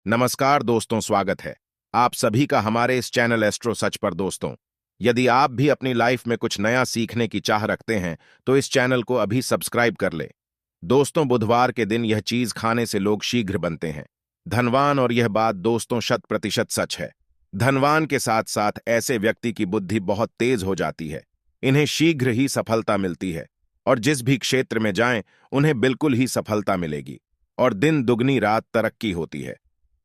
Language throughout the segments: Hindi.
नमस्कार दोस्तों, स्वागत है आप सभी का हमारे इस चैनल एस्ट्रो सच पर। दोस्तों, यदि आप भी अपनी लाइफ में कुछ नया सीखने की चाह रखते हैं तो इस चैनल को अभी सब्सक्राइब कर ले। दोस्तों, बुधवार के दिन यह चीज खाने से लोग शीघ्र बनते हैं धनवान, और यह बात दोस्तों 100% सच है। धनवान के साथ साथ ऐसे व्यक्ति की बुद्धि बहुत तेज हो जाती है, इन्हें शीघ्र ही सफलता मिलती है और जिस भी क्षेत्र में जाएं उन्हें बिल्कुल ही सफलता मिलेगी और दिन दुगनी रात तरक्की होती है।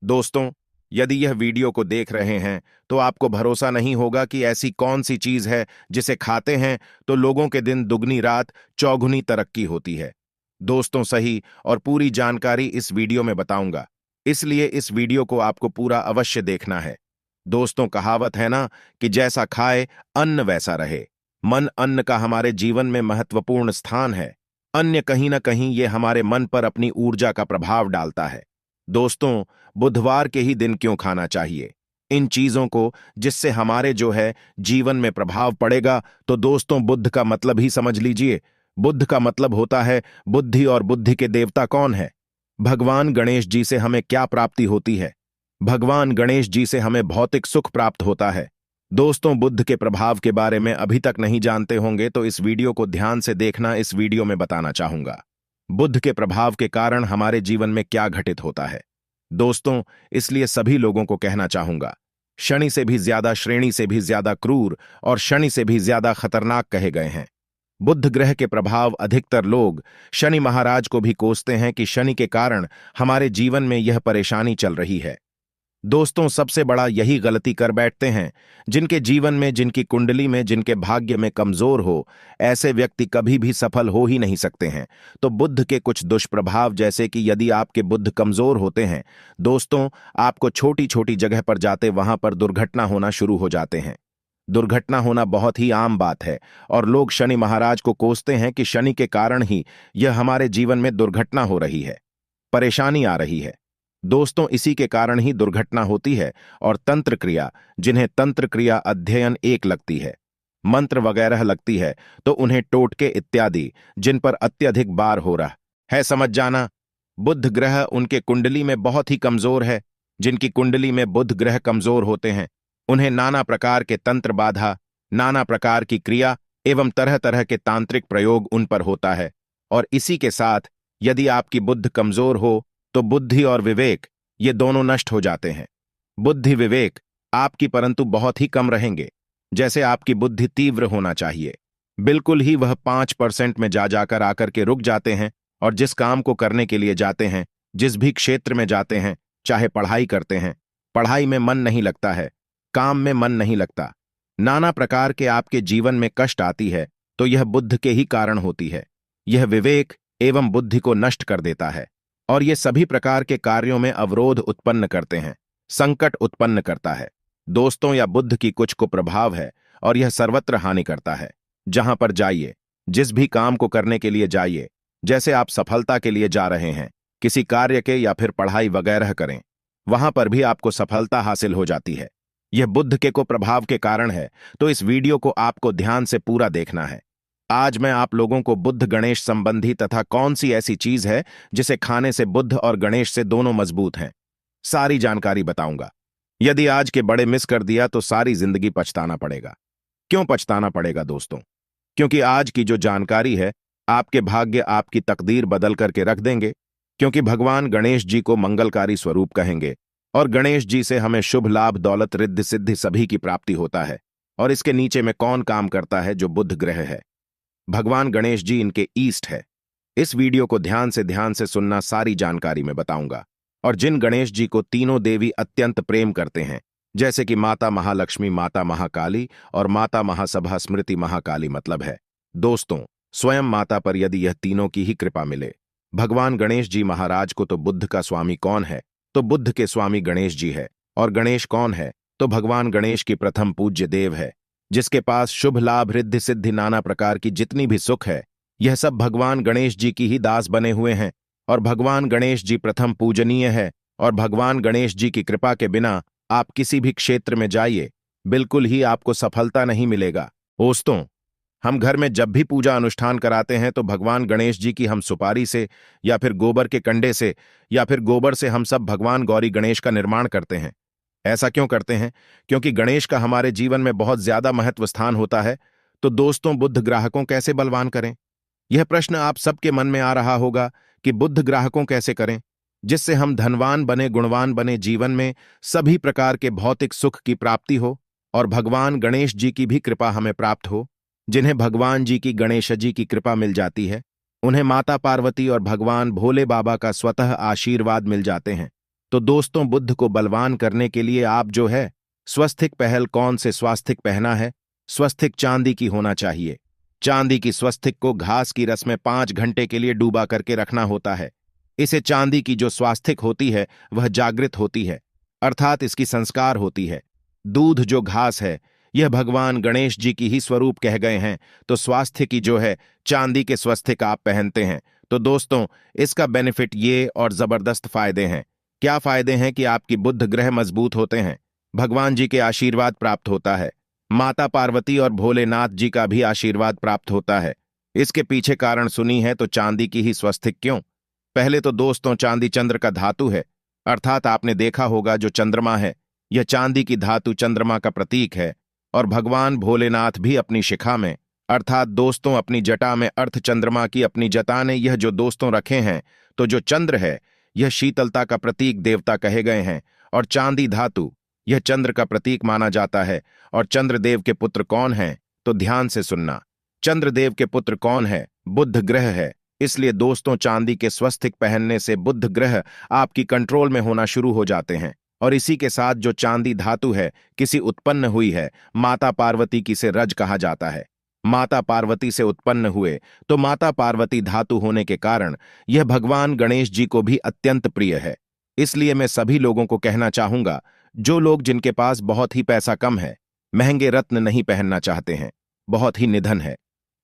दोस्तों, यदि यह वीडियो को देख रहे हैं तो आपको भरोसा नहीं होगा कि ऐसी कौन सी चीज है जिसे खाते हैं तो लोगों के दिन दुगनी रात चौगुनी तरक्की होती है। दोस्तों, सही और पूरी जानकारी इस वीडियो में बताऊंगा, इसलिए इस वीडियो को आपको पूरा अवश्य देखना है। दोस्तों, कहावत है ना कि जैसा खाए अन्न वैसा रहे। मन अन्न का हमारे जीवन में महत्वपूर्ण स्थान है। अन्य कहीं ना कहीं ये हमारे मन पर अपनी ऊर्जा का प्रभाव डालता है। दोस्तों, बुधवार के ही दिन क्यों खाना चाहिए इन चीजों को जिससे हमारे जो है जीवन में प्रभाव पड़ेगा? तो दोस्तों, बुद्ध का मतलब ही समझ लीजिए। बुद्ध का मतलब होता है बुद्धि, और बुद्धि के देवता कौन है? भगवान गणेश जी से हमें क्या प्राप्ति होती है? भगवान गणेश जी से हमें भौतिक सुख प्राप्त होता है। दोस्तों, बुद्ध के प्रभाव के बारे में अभी तक नहीं जानते होंगे तो इस वीडियो को ध्यान से देखना। इस वीडियो में बताना चाहूंगा बुद्ध के प्रभाव के कारण हमारे जीवन में क्या घटित होता है। दोस्तों, इसलिए सभी लोगों को कहना चाहूंगा, शनि से भी ज्यादा, श्रेणी से भी ज्यादा क्रूर और शनि से भी ज्यादा खतरनाक कहे गए हैं। बुध ग्रह के प्रभाव अधिकतर लोग शनि महाराज को भी कोसते हैं कि शनि के कारण हमारे जीवन में यह परेशानी चल रही है। दोस्तों, सबसे बड़ा यही गलती कर बैठते हैं जिनके जीवन में, जिनकी कुंडली में, जिनके भाग्य में कमजोर हो, ऐसे व्यक्ति कभी भी सफल हो ही नहीं सकते हैं। तो बुद्ध के कुछ दुष्प्रभाव, जैसे कि यदि आपके बुद्ध कमजोर होते हैं दोस्तों, आपको छोटी छोटी जगह पर जाते वहां पर दुर्घटना होना शुरू हो जाते हैं। दुर्घटना होना बहुत ही आम बात है और लोग शनि महाराज को कोसते हैं कि शनि के कारण ही यह हमारे जीवन में दुर्घटना हो रही है, परेशानी आ रही है। दोस्तों, इसी के कारण ही दुर्घटना होती है। और तंत्र क्रिया, जिन्हें तंत्र क्रिया अध्ययन एक लगती है, मंत्र वगैरह लगती है, तो उन्हें टोटके इत्यादि जिन पर अत्यधिक बार हो रहा है, समझ जाना। बुध ग्रह उनके कुंडली में बहुत ही कमजोर है। जिनकी कुंडली में बुध ग्रह कमजोर होते हैं उन्हें नाना प्रकार के तंत्र बाधा, नाना प्रकार की क्रिया एवं तरह तरह के तांत्रिक प्रयोग उन पर होता है। और इसी के साथ यदि आपकी बुद्ध कमजोर हो तो बुद्धि और विवेक ये दोनों नष्ट हो जाते हैं। बुद्धि विवेक आपकी परंतु बहुत ही कम रहेंगे। जैसे आपकी बुद्धि तीव्र होना चाहिए, बिल्कुल ही वह 5% में जा जाकर आकर के रुक जाते हैं। और जिस काम को करने के लिए जाते हैं, जिस भी क्षेत्र में जाते हैं, चाहे पढ़ाई करते हैं, पढ़ाई में मन नहीं लगता है, काम में मन नहीं लगता, नाना प्रकार के आपके जीवन में कष्ट आती है, तो यह बुद्ध के ही कारण होती है। यह विवेक एवं बुद्धि को नष्ट कर देता है और ये सभी प्रकार के कार्यों में अवरोध उत्पन्न करते हैं, संकट उत्पन्न करता है। दोस्तों, यह बुद्ध की कुछ कुप्रभाव है और यह सर्वत्र हानि करता है। जहां पर जाइए, जिस भी काम को करने के लिए जाइए, जैसे आप सफलता के लिए जा रहे हैं, किसी कार्य के या फिर पढ़ाई वगैरह करें, वहां पर भी आपको सफलता हासिल हो जाती है। यह बुद्ध के कुप्रभाव के कारण है। तो इस वीडियो को आपको ध्यान से पूरा देखना है। आज मैं आप लोगों को बुद्ध गणेश संबंधी तथा कौन सी ऐसी चीज है जिसे खाने से बुद्ध और गणेश से दोनों मजबूत हैं, सारी जानकारी बताऊंगा। यदि आज के बड़े मिस कर दिया तो सारी जिंदगी पछताना पड़ेगा। क्यों पछताना पड़ेगा दोस्तों? क्योंकि आज की जो जानकारी है आपके भाग्य, आपकी तकदीर बदल करके रख देंगे। क्योंकि भगवान गणेश जी को मंगलकारी स्वरूप कहेंगे और गणेश जी से हमें शुभ लाभ, दौलत, रिद्धि सिद्धि सभी की प्राप्ति होता है। और इसके नीचे में कौन काम करता है? जो बुध ग्रह है, भगवान गणेश जी इनके ईस्ट है। इस वीडियो को ध्यान से सुनना, सारी जानकारी में बताऊंगा। और जिन गणेश जी को तीनों देवी अत्यंत प्रेम करते हैं, जैसे कि माता महालक्ष्मी, माता महाकाली और माता महासभा स्मृति महाकाली, मतलब है दोस्तों स्वयं माता पर यदि यह तीनों की ही कृपा मिले। भगवान गणेश जी महाराज को तो बुद्ध का स्वामी कौन है? तो बुद्ध के स्वामी गणेश जी है। और गणेश कौन है? तो भगवान गणेश की प्रथम पूज्य देव है, जिसके पास शुभ लाभ, रिद्धि सिद्धि, नाना प्रकार की जितनी भी सुख है, यह सब भगवान गणेश जी की ही दास बने हुए हैं। और भगवान गणेश जी प्रथम पूजनीय है। और भगवान गणेश जी की कृपा के बिना आप किसी भी क्षेत्र में जाइए, बिल्कुल ही आपको सफलता नहीं मिलेगा। दोस्तों, हम घर में जब भी पूजा अनुष्ठान कराते हैं तो भगवान गणेश जी की हम सुपारी से या फिर गोबर के कंडे से या फिर गोबर से हम सब भगवान गौरी गणेश का निर्माण करते हैं। ऐसा क्यों करते हैं? क्योंकि गणेश का हमारे जीवन में बहुत ज्यादा महत्व स्थान होता है। तो दोस्तों, बुद्ध ग्राहकों कैसे बलवान करें? यह प्रश्न आप सबके मन में आ रहा होगा कि बुद्ध ग्राहकों कैसे करें जिससे हम धनवान बने, गुणवान बने, जीवन में सभी प्रकार के भौतिक सुख की प्राप्ति हो और भगवान गणेश जी की भी कृपा हमें प्राप्त हो। जिन्हें भगवान जी की, गणेश जी की कृपा मिल जाती है, उन्हें माता पार्वती और भगवान भोले बाबा का स्वतः आशीर्वाद मिल जाते हैं। तो दोस्तों, बुद्ध को बलवान करने के लिए आप जो है स्वस्तिक पहल कौन से स्वास्तिक पहना है? स्वस्तिक चांदी की होना चाहिए। चांदी की स्वस्तिक को घास की रस में 5 घंटे के लिए डूबा करके रखना होता है। इसे चांदी की जो स्वास्तिक होती है वह जागृत होती है, अर्थात इसकी संस्कार होती है। दूध जो घास है यह भगवान गणेश जी की ही स्वरूप कह गए हैं। तो स्वास्थ्य की जो है चांदी के स्वस्तिक आप पहनते हैं। तो दोस्तों, इसका बेनिफिट ये और जबरदस्त फायदे हैं। क्या फायदे हैं? कि आपकी बुद्ध ग्रह मजबूत होते हैं, भगवान जी के आशीर्वाद प्राप्त होता है, माता पार्वती और भोलेनाथ जी का भी आशीर्वाद प्राप्त होता है। इसके पीछे कारण सुनी है तो चांदी की ही स्वस्तिक क्यों? पहले तो दोस्तों, चांदी चंद्र का धातु है, अर्थात आपने देखा होगा जो चंद्रमा है यह चांदी की धातु चंद्रमा का प्रतीक है। और भगवान भोलेनाथ भी अपनी शिखा में, अर्थात दोस्तों अपनी जटा में अर्थ चंद्रमा की अपनी जटा ने यह जो दोस्तों रखे हैं, तो जो चंद्र है यह शीतलता का प्रतीक देवता कहे गए हैं और चांदी धातु यह चंद्र का प्रतीक माना जाता है। और चंद्रदेव के पुत्र कौन हैं? तो ध्यान से सुनना, चंद्रदेव के पुत्र कौन है? बुद्ध ग्रह है। इसलिए दोस्तों, चांदी के स्वस्तिक पहनने से बुद्ध ग्रह आपकी कंट्रोल में होना शुरू हो जाते हैं। और इसी के साथ जो चांदी धातु है किसी उत्पन्न हुई है, माता पार्वती की से रज कहा जाता है। माता पार्वती से उत्पन्न हुए तो माता पार्वती धातु होने के कारण यह भगवान गणेश जी को भी अत्यंत प्रिय है। इसलिए मैं सभी लोगों को कहना चाहूंगा, जो लोग जिनके पास बहुत ही पैसा कम है, महंगे रत्न नहीं पहनना चाहते हैं, बहुत ही निधन है,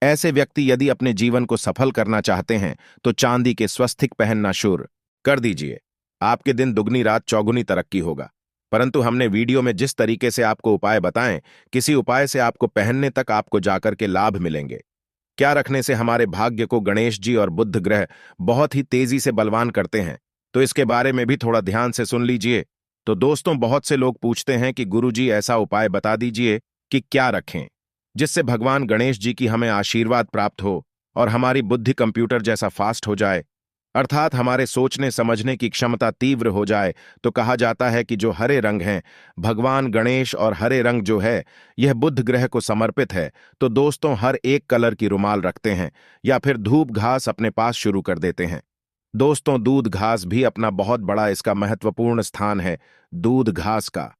ऐसे व्यक्ति यदि अपने जीवन को सफल करना चाहते हैं तो चांदी के स्वस्तिक पहनना शुरू कर दीजिए। आपके दिन दुगनी रात चौगुनी तरक्की होगा। परंतु हमने वीडियो में जिस तरीके से आपको उपाय बताएं, किसी उपाय से आपको पहनने तक आपको जाकर के लाभ मिलेंगे। क्या रखने से हमारे भाग्य को गणेश जी और बुद्ध ग्रह बहुत ही तेजी से बलवान करते हैं, तो इसके बारे में भी थोड़ा ध्यान से सुन लीजिए। तो दोस्तों, बहुत से लोग पूछते हैं कि गुरुजी ऐसा उपाय बता दीजिए कि क्या रखें जिससे भगवान गणेश जी की हमें आशीर्वाद प्राप्त हो और हमारी बुद्धि कंप्यूटर जैसा फास्ट हो जाए, अर्थात हमारे सोचने समझने की क्षमता तीव्र हो जाए। तो कहा जाता है कि जो हरे रंग हैं, भगवान गणेश और हरे रंग जो है यह बुद्ध ग्रह को समर्पित है। तो दोस्तों, हर एक कलर की रुमाल रखते हैं या फिर धूप घास अपने पास शुरू कर देते हैं। दोस्तों, दूध घास भी अपना बहुत बड़ा इसका महत्वपूर्ण स्थान है। दूध घास का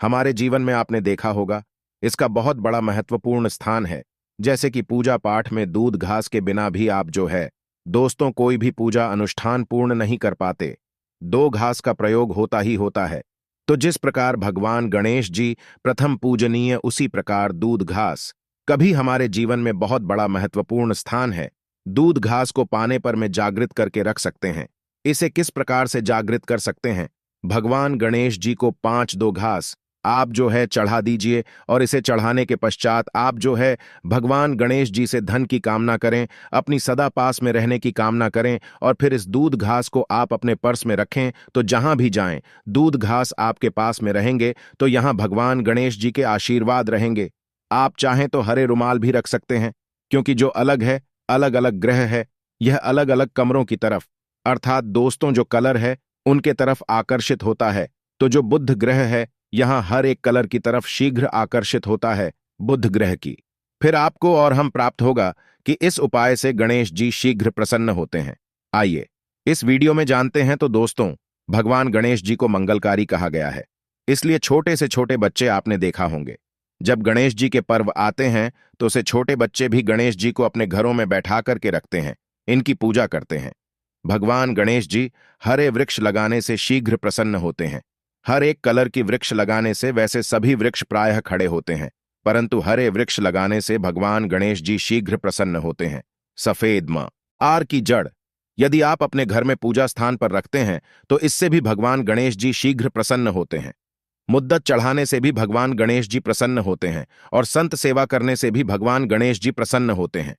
हमारे जीवन में आपने देखा होगा, इसका बहुत बड़ा महत्वपूर्ण स्थान है। जैसे कि पूजा पाठ में दूध घास के बिना भी आप जो है दोस्तों कोई भी पूजा अनुष्ठान पूर्ण नहीं कर पाते। दो घास का प्रयोग होता ही होता है। तो जिस प्रकार भगवान गणेश जी प्रथम पूजनीय, उसी प्रकार दूध घास कभी हमारे जीवन में बहुत बड़ा महत्वपूर्ण स्थान है। दूध घास को पाने पर में जागृत करके रख सकते हैं। इसे किस प्रकार से जागृत कर सकते हैं? भगवान गणेश जी को 5 दो घास आप जो है चढ़ा दीजिए और इसे चढ़ाने के पश्चात आप जो है भगवान गणेश जी से धन की कामना करें, अपनी सदा पास में रहने की कामना करें और फिर इस दूध घास को आप अपने पर्स में रखें। तो जहां भी जाएं, दूध घास आपके पास में रहेंगे तो यहां भगवान गणेश जी के आशीर्वाद रहेंगे। आप चाहें तो हरे रुमाल भी रख सकते हैं, क्योंकि जो अलग है, अलग अलग ग्रह है, यह अलग अलग कमरों की तरफ, अर्थात दोस्तों जो कलर है उनके तरफ आकर्षित होता है। तो जो बुद्ध ग्रह है यहां हर एक कलर की तरफ शीघ्र आकर्षित होता है बुद्ध ग्रह की। फिर आपको और हम प्राप्त होगा कि इस उपाय से गणेश जी शीघ्र प्रसन्न होते हैं। आइए इस वीडियो में जानते हैं। तो दोस्तों, भगवान गणेश जी को मंगलकारी कहा गया है, इसलिए छोटे से छोटे बच्चे आपने देखा होंगे, जब गणेश जी के पर्व आते हैं तो उसे छोटे बच्चे भी गणेश जी को अपने घरों में बैठा करके रखते हैं, इनकी पूजा करते हैं। भगवान गणेश जी हरे वृक्ष लगाने से शीघ्र प्रसन्न होते हैं। हर एक कलर की वृक्ष लगाने से वैसे सभी वृक्ष प्रायः खड़े होते हैं, परंतु हरे वृक्ष लगाने से भगवान गणेश जी शीघ्र प्रसन्न होते हैं। सफेद मां आर की जड़ यदि आप अपने घर में पूजा स्थान पर रखते हैं तो इससे भी भगवान गणेश जी शीघ्र प्रसन्न होते हैं। मुद्दत चढ़ाने से भी भगवान गणेश जी प्रसन्न होते हैं और संत सेवा करने से भी भगवान गणेश जी प्रसन्न होते हैं।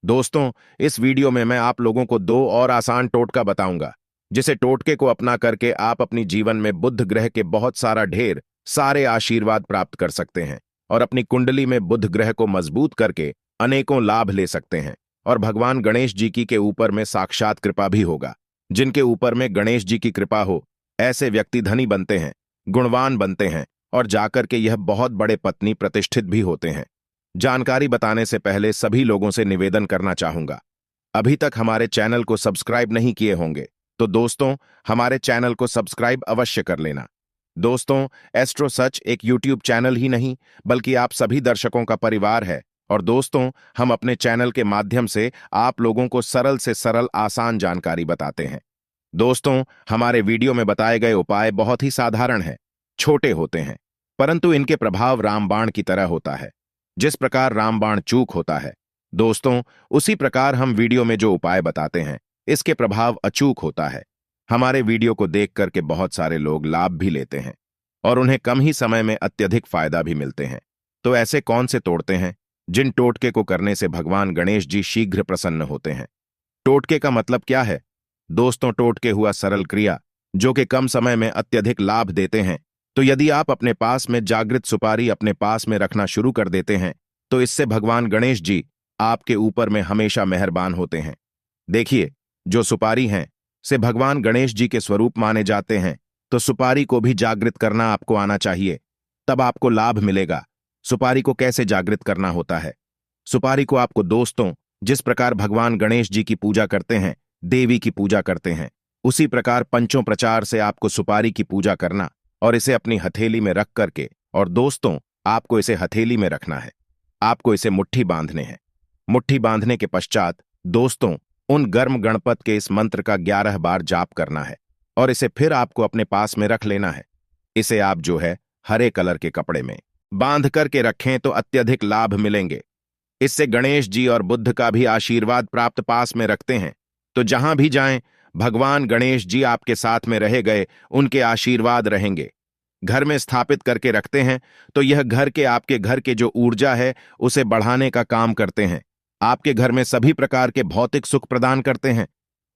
दोस्तों, इस वीडियो में मैं आप लोगों को दो और आसान टोटका बताऊंगा, जिसे टोटके को अपना करके आप अपनी जीवन में बुध ग्रह के बहुत ढेर सारे आशीर्वाद प्राप्त कर सकते हैं और अपनी कुंडली में बुध ग्रह को मजबूत करके अनेकों लाभ ले सकते हैं। और भगवान गणेश जी की के ऊपर में साक्षात कृपा भी होगा। जिनके ऊपर में गणेश जी की कृपा हो, ऐसे व्यक्ति धनी बनते हैं, गुणवान बनते हैं और जाकर के यह बहुत बड़े पत्नी प्रतिष्ठित भी होते हैं। जानकारी बताने से पहले सभी लोगों से निवेदन करना चाहूंगा, अभी तक हमारे चैनल को सब्सक्राइब नहीं किए होंगे तो दोस्तों हमारे चैनल को सब्सक्राइब अवश्य कर लेना। दोस्तों, एस्ट्रो सच एक यूट्यूब चैनल ही नहीं बल्कि आप सभी दर्शकों का परिवार है और दोस्तों हम अपने चैनल के माध्यम से आप लोगों को सरल से सरल आसान जानकारी बताते हैं। दोस्तों, हमारे वीडियो में बताए गए उपाय बहुत ही साधारण हैं, छोटे होते हैं, परंतु इनके प्रभाव रामबाण की तरह होता है। जिस प्रकार रामबाण चूक होता है दोस्तों, उसी प्रकार हम वीडियो में जो उपाय बताते हैं इसके प्रभाव अचूक होता है। हमारे वीडियो को देख करके बहुत सारे लोग लाभ भी लेते हैं और उन्हें कम ही समय में अत्यधिक फायदा भी मिलते हैं। तो ऐसे कौन से तोड़ते हैं जिन टोटके को करने से भगवान गणेश जी शीघ्र प्रसन्न होते हैं? टोटके का मतलब क्या है दोस्तों? टोटके हुआ सरल क्रिया जो कि कम समय में अत्यधिक लाभ देते हैं। तो यदि आप अपने पास में जागृत सुपारी अपने पास में रखना शुरू कर देते हैं तो इससे भगवान गणेश जी आपके ऊपर में हमेशा मेहरबान होते हैं। देखिए, जो सुपारी हैं से भगवान गणेश जी के स्वरूप माने जाते हैं, तो सुपारी को भी जागृत करना आपको आना चाहिए, तब आपको लाभ मिलेगा। सुपारी को कैसे जागृत करना होता है? सुपारी को आपको दोस्तों जिस प्रकार भगवान गणेश जी की पूजा करते हैं, देवी की पूजा करते हैं, उसी प्रकार पंचों प्रचार से आपको सुपारी की पूजा करना और इसे अपनी हथेली में रख करके, और दोस्तों आपको इसे हथेली में रखना है, आपको इसे मुट्ठी बांधने हैं। मुट्ठी बांधने के पश्चात दोस्तों उन गर्म गणपत के इस मंत्र का 11 बार जाप करना है और इसे फिर आपको अपने पास में रख लेना है। इसे आप जो है हरे कलर के कपड़े में बांध करके रखें तो अत्यधिक लाभ मिलेंगे। इससे गणेश जी और बुद्ध का भी आशीर्वाद प्राप्त पास में रखते हैं, तो जहां भी जाएं भगवान गणेश जी आपके साथ में रहे गए, उनके आशीर्वाद रहेंगे। घर में स्थापित करके रखते हैं तो यह घर के आपके घर के जो ऊर्जा है उसे बढ़ाने का काम करते हैं, आपके घर में सभी प्रकार के भौतिक सुख प्रदान करते हैं।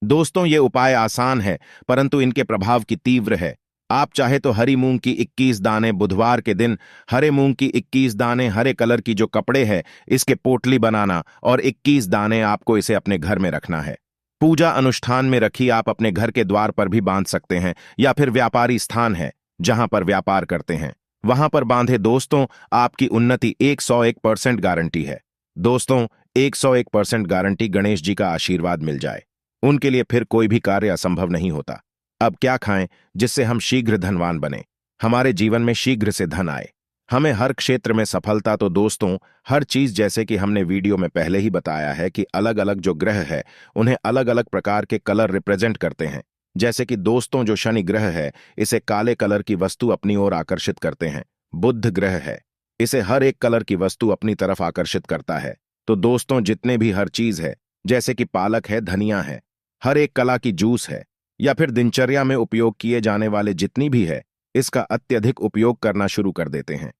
दोस्तों, ये उपाय आसान है परंतु इनके प्रभाव की तीव्र है। आप चाहे तो हरी मूंग की 21 दाने बुधवार के दिन, हरे मूंग की 21 दाने हरे कलर की जो कपड़े है इसके पोटली बनाना और 21 दाने आपको इसे अपने घर में रखना है। पूजा अनुष्ठान में रखी आप अपने घर के द्वार पर भी बांध सकते हैं या फिर व्यापारी स्थान है जहां पर व्यापार करते हैं वहां पर बांधे। दोस्तों, आपकी उन्नति 101% गारंटी है। दोस्तों, 101% गारंटी गणेश जी का आशीर्वाद मिल जाए, उनके लिए फिर कोई भी कार्य असंभव नहीं होता। अब क्या खाएं जिससे हम शीघ्र धनवान बने, हमारे जीवन में शीघ्र से धन आए, हमें हर क्षेत्र में सफलता? तो दोस्तों हर चीज जैसे कि हमने वीडियो में पहले ही बताया है कि अलग अलग जो ग्रह है उन्हें अलग अलग प्रकार के कलर रिप्रेजेंट करते हैं। जैसे कि दोस्तों जो शनि ग्रह है इसे काले कलर की वस्तु अपनी ओर आकर्षित करते हैं। बुध ग्रह है, इसे हर एक कलर की वस्तु अपनी तरफ आकर्षित करता है। तो दोस्तों जितने भी हर चीज है, जैसे कि पालक है, धनिया है, हर एक कला की जूस है या फिर दिनचर्या में उपयोग किए जाने वाले जितनी भी है, इसका अत्यधिक उपयोग करना शुरू कर देते हैं।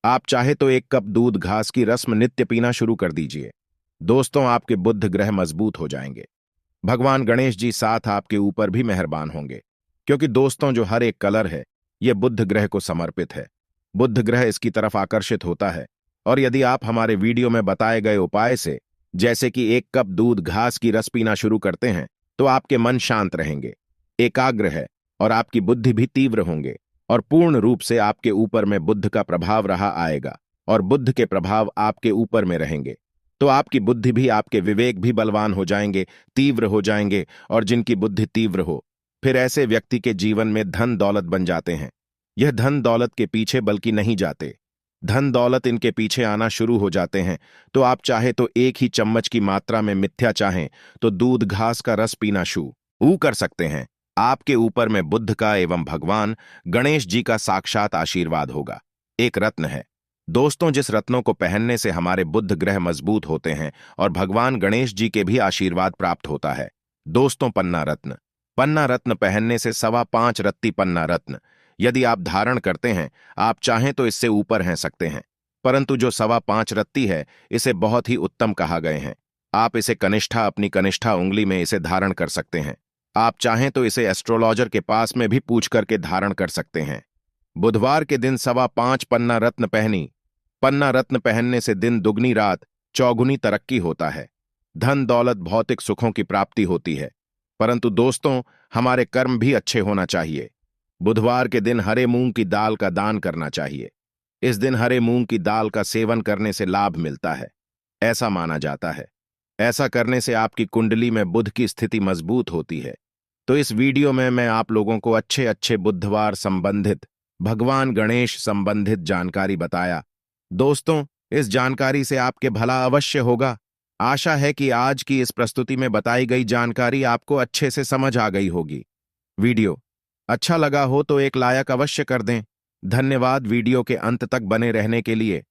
आप चाहे तो 1 कप दूध घास की रस्म नित्य पीना शुरू कर दीजिए। दोस्तों, आपके बुध ग्रह मजबूत हो जाएंगे, भगवान गणेश जी साथ आपके ऊपर भी मेहरबान होंगे, क्योंकि दोस्तों जो हर एक कलर है यह बुध ग्रह को समर्पित है। बुध ग्रह इसकी तरफ आकर्षित होता है और यदि आप हमारे वीडियो में बताए गए उपाय से जैसे कि 1 कप दूध घास की रस पीना शुरू करते हैं तो आपके मन शांत रहेंगे, एकाग्र है और आपकी बुद्धि भी तीव्र होंगे और पूर्ण रूप से आपके ऊपर में बुद्ध का प्रभाव रहा आएगा और बुद्ध के प्रभाव आपके ऊपर में रहेंगे। तो आपकी बुद्धि भी, आपके विवेक भी बलवान हो जाएंगे, तीव्र हो जाएंगे। और जिनकी बुद्धि तीव्र हो फिर ऐसे व्यक्ति के जीवन में धन दौलत बन जाते हैं। यह धन दौलत के पीछे बल्कि नहीं जाते, धन दौलत इनके पीछे आना शुरू हो जाते हैं। तो आप चाहे तो 1 ही चम्मच की मात्रा में मिथ्या चाहें तो दूध घास का रस पीना शुरू कर सकते हैं। आपके ऊपर में बुद्ध का एवं भगवान गणेश जी का साक्षात आशीर्वाद होगा। एक रत्न है दोस्तों, जिस रत्नों को पहनने से हमारे बुध ग्रह मजबूत होते हैं और भगवान गणेश जी के भी आशीर्वाद प्राप्त होता है। दोस्तों, पन्ना रत्न। पन्ना रत्न पहनने से 5.25 रत्ती पन्ना रत्न यदि आप धारण करते हैं, आप चाहें तो इससे ऊपर हैं सकते हैं, परंतु जो 5.25 रत्ती है, इसे बहुत ही उत्तम कहा गए हैं। आप इसे कनिष्ठा अपनी कनिष्ठा उंगली में इसे धारण कर सकते हैं। आप चाहें तो इसे एस्ट्रोलॉजर के पास में भी पूछ करके धारण कर सकते हैं। बुधवार के दिन 5.25 पन्ना रत्न पहनी। पन्ना रत्न पहनने से दिन दुगनी रात चौगुनी तरक्की होता है। धन दौलत भौतिक सुखों की प्राप्ति होती है। परंतु दोस्तों, हमारे कर्म भी अच्छे होना चाहिए। बुधवार के दिन हरे मूंग की दाल का दान करना चाहिए। इस दिन हरे मूंग की दाल का सेवन करने से लाभ मिलता है, ऐसा माना जाता है। ऐसा करने से आपकी कुंडली में बुध की स्थिति मजबूत होती है। तो इस वीडियो में मैं आप लोगों को अच्छे अच्छे बुधवार संबंधित, भगवान गणेश संबंधित जानकारी बताया। दोस्तों, इस जानकारी से आपके भला अवश्य होगा। आशा है कि आज की इस प्रस्तुति में बताई गई जानकारी आपको अच्छे से समझ आ गई होगी। वीडियो अच्छा लगा हो तो एक लाइक अवश्य कर दें। धन्यवाद वीडियो के अंत तक बने रहने के लिए।